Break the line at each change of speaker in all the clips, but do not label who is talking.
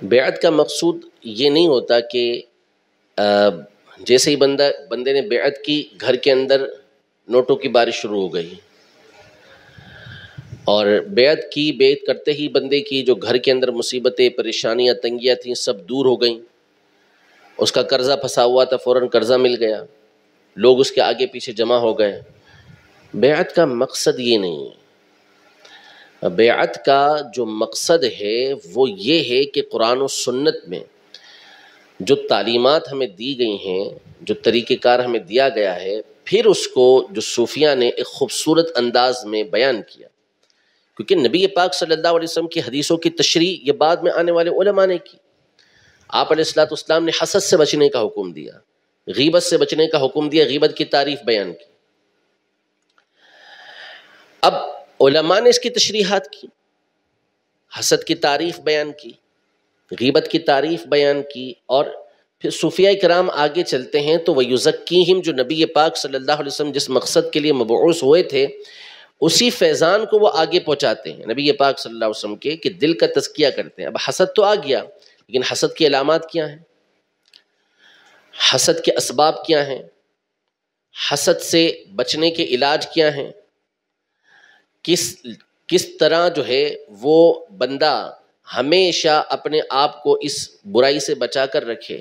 بیعت کا مقصود یہ نہیں ہوتا کہ جیسے ہی بندے نے بیعت کی گھر کے اندر نوٹوں کی بارش شروع ہو گئی، اور بیعت کرتے ہی بندے کی جو گھر کے اندر مصیبتیں، پریشانیاں، تنگیاں تھیں سب دور ہو گئیں، اس کا قرضہ پھنسا ہوا تھا فوراً قرضہ مل گیا، لوگ اس کے آگے پیچھے جمع ہو گئے۔ بیعت کا مقصد یہ نہیں ہے۔ بیعت کا جو مقصد ہے وہ یہ ہے کہ قرآن و سنت میں جو تعلیمات ہمیں دی گئی ہیں، جو طریقہ کار ہمیں دیا گیا ہے، پھر اس کو جو صوفیہ نے ایک خوبصورت انداز میں بیان کیا، کیونکہ نبی پاک صلی اللہ علیہ وسلم کی حدیثوں کی تشریح یہ بعد میں آنے والے علماء نے کی۔ آپ علیہ الصلوۃ والسلام نے حسد سے بچنے کا حکم دیا، غیبت سے بچنے کا حکم دیا، غیبت کی تعریف بیان کی۔ اب علماء نے اس کی تشریحات کی، حسد کی تعریف بیان کی، غیبت کی تعریف بیان کی، اور پھر صوفیہ کرام آگے چلتے ہیں تو وَيُزَكِّيهِمْ، جو نبی پاک صلی اللہ علیہ وسلم جس مقصد کے لیے مبعوث ہوئے تھے اسی فیضان کو وہ آگے پہنچاتے ہیں نبی پاک صلی اللہ علیہ وسلم کے، کہ دل کا تزکیہ کرتے ہیں۔ اب حسد تو آ گیا، لیکن حسد کی علامات کیا ہیں؟ حسد کے اسباب کیا ہیں؟ حسد سے بچنے کے علاج کیا ہیں؟ کس طرح جو ہے وہ بندہ ہمیشہ اپنے آپ کو اس برائی سے بچا کر رکھے؟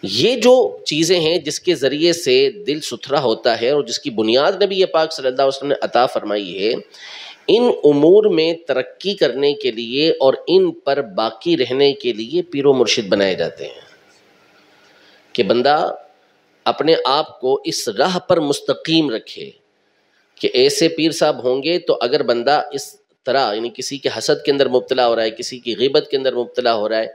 یہ جو چیزیں ہیں جس کے ذریعے سے دل ستھرا ہوتا ہے اور جس کی بنیاد نبی پاک صلی اللہ علیہ وسلم نے عطا فرمائی ہے، ان امور میں ترقی کرنے کے لیے اور ان پر باقی رہنے کے لیے پیر و مرشد بنائے جاتے ہیں، کہ بندہ اپنے آپ کو اس راہ پر مستقیم رکھے، کہ ایسے پیر صاحب ہوں گے تو اگر بندہ اس طرح یعنی کسی کے حسد کے اندر مبتلا ہو رہا ہے، کسی کی غیبت کے اندر مبتلا ہو رہا ہے،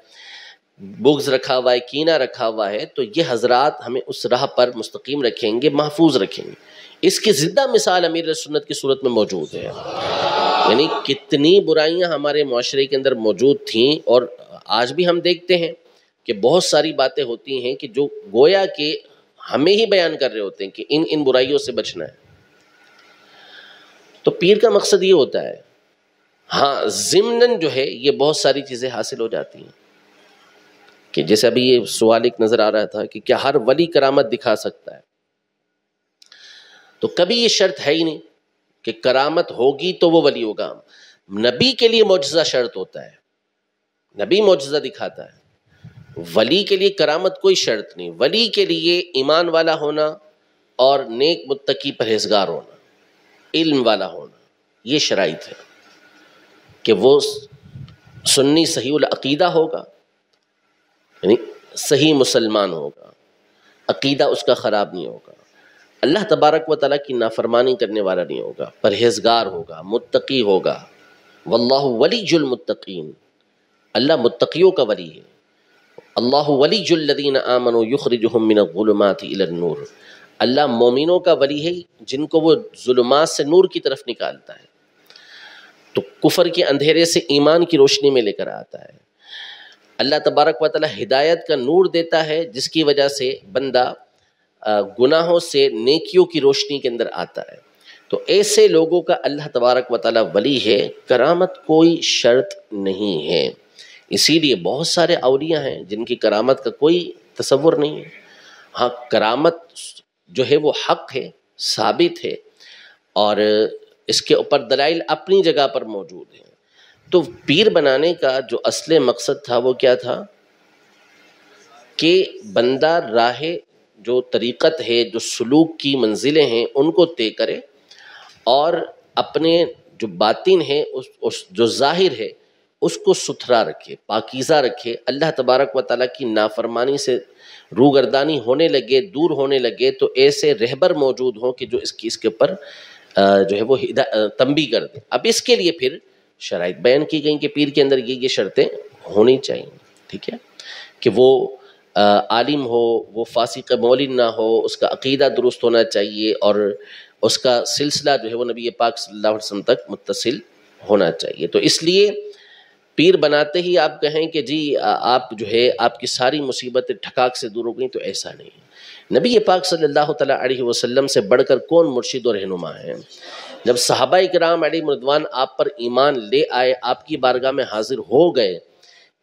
بغض رکھا ہوا ہے، کینہ رکھا ہوا ہے، تو یہ حضرات ہمیں اس راہ پر مستقیم رکھیں گے، محفوظ رکھیں گے۔ اس کی زندہ مثال امیر سنت کی صورت میں موجود ہے۔ یعنی کتنی برائیاں ہمارے معاشرے کے اندر موجود تھیں، اور آج بھی ہم دیکھتے ہیں کہ بہت ساری باتیں ہوتی ہیں کہ جو گویا کہ ہمیں ہی بیان کر رہے ہوتے ہیں کہ ان برائیوں سے بچنا ہے۔ تو پیر کا مقصد یہ ہوتا ہے، ہاں ضمناً جو ہے یہ بہت ساری چیزیں حاصل ہو جاتی ہیں، کہ جیسے ابھی یہ سوال ایک نظر آ رہا تھا کہ کیا ہر ولی کرامت دکھا سکتا ہے؟ تو کبھی یہ شرط ہے ہی نہیں کہ کرامت ہوگی تو وہ ولی ہوگا۔ نبی کے لیے معجزہ شرط ہوتا ہے، نبی معجزہ دکھاتا ہے، ولی کے لیے کرامت کوئی شرط نہیں۔ ولی کے لیے ایمان والا ہونا اور نیک متقی پرہیزگار ہونا، علم والا ہونا، یہ شرائط ہے، کہ وہ سنی صحیح العقیدہ ہوگا، یعنی صحیح مسلمان ہوگا، عقیدہ اس کا خراب نہیں ہوگا، اللہ تبارک و تعالیٰ کی نافرمانی کرنے والا نہیں ہوگا، پرہیزگار ہوگا، متقی ہوگا۔ واللہ ولی المتقین، اللہ متقیوں کا ولی ہے۔ اللہ ولی الذین آمنوا یخرجہم من الظلمات الی النور، اللہ مومنوں کا ولی ہے جن کو وہ ظلمات سے نور کی طرف نکالتا ہے، تو کفر کے اندھیرے سے ایمان کی روشنی میں لے کر آتا ہے۔ اللہ تبارک و تعالیٰ ہدایت کا نور دیتا ہے جس کی وجہ سے بندہ گناہوں سے نیکیوں کی روشنی کے اندر آتا ہے۔ تو ایسے لوگوں کا اللہ تبارک و تعالیٰ ولی ہے، کرامت کوئی شرط نہیں ہے۔ اسی لیے بہت سارے اولیاء ہیں جن کی کرامت کا کوئی تصور نہیں ہے۔ ہاں کرامت جو ہے وہ حق ہے، ثابت ہے، اور اس کے اوپر دلائل اپنی جگہ پر موجود ہیں۔ تو پیر بنانے کا جو اصل مقصد تھا وہ کیا تھا؟ کہ بندہ راہ جو طریقت ہے، جو سلوک کی منزلیں ہیں ان کو طے کرے، اور اپنے جو باطن ہے جو ظاہر ہے اس کو ستھرا رکھے، پاکیزہ رکھے۔ اللہ تبارک و تعالیٰ کی نافرمانی سے روگردانی ہونے لگے، دور ہونے لگے، تو ایسے رہبر موجود ہوں کہ جو اس کے اوپر جو ہے وہ تنبیہ کر دیں۔ اب اس کے لیے پھر شرائط بیان کی گئیں کہ پیر کے اندر یہ شرطیں ہونی چاہیے، ٹھیک ہے، کہ وہ عالم ہو، وہ فاسق مولن نہ ہو، اس کا عقیدہ درست ہونا چاہیے، اور اس کا سلسلہ جو ہے وہ نبی پاک صلی اللہ علیہ وسلم تک متصل ہونا چاہیے۔ تو اس لیے پیر بناتے ہی آپ کہیں کہ جی آپ جو ہے آپ کی ساری مصیبتیں ٹھکاک سے دور ہو گئیں، تو ایسا نہیں ہے۔ نبی پاک صلی اللہ تعالیٰ علیہ وسلم سے بڑھ کر کون مرشد اور رہنما ہے؟ جب صحابہ کرام علیہم رضوان آپ پر ایمان لے آئے، آپ کی بارگاہ میں حاضر ہو گئے،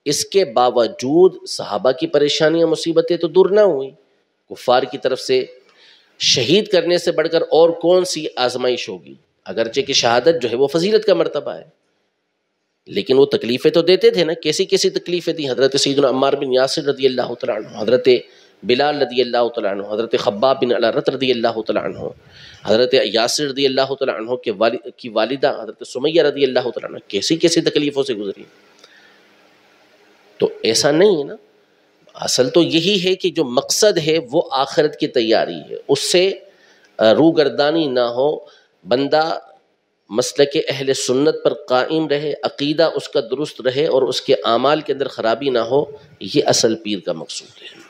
اس کے باوجود صحابہ کی پریشانیاں مصیبتیں تو دور نہ ہوئیں. کفار کی طرف سے شہید کرنے سے بڑھ کر اور کون سی آزمائش ہوگی؟ اگرچہ کہ شہادت جو ہے وہ فضیلت کا مرتبہ ہے، لیکن وہ تکلیفیں تو دیتے تھے نا. کیسی کیسی تکلیفیں دی حضرت سیدنا عمار بن یاسر رضی اللہ تعالیٰ عنہ، حضرت بلال رضی اللہ تعالیٰ عنہ، حضرت خباب بن الارت رضی اللہ تعالیٰ عنہ، حضرت یاسر رضی اللہ تعالیٰ عنہ کی والدہ حضرت سمیہ رضی اللہ تعالیٰ عنہ کیسی کیسی تکلیفوں سے گزری. تو ایسا نہیں ہے نا، اصل تو یہی ہے کہ جو مقصد ہے وہ آخرت کی تیاری ہے، اس سے روگردانی نہ ہو، بندہ مسلک اہل سنت پر قائم رہے، عقیدہ اس کا درست رہے اور اس کے اعمال کے اندر خرابی نہ ہو. یہ اصل پیر کا مقصود ہے.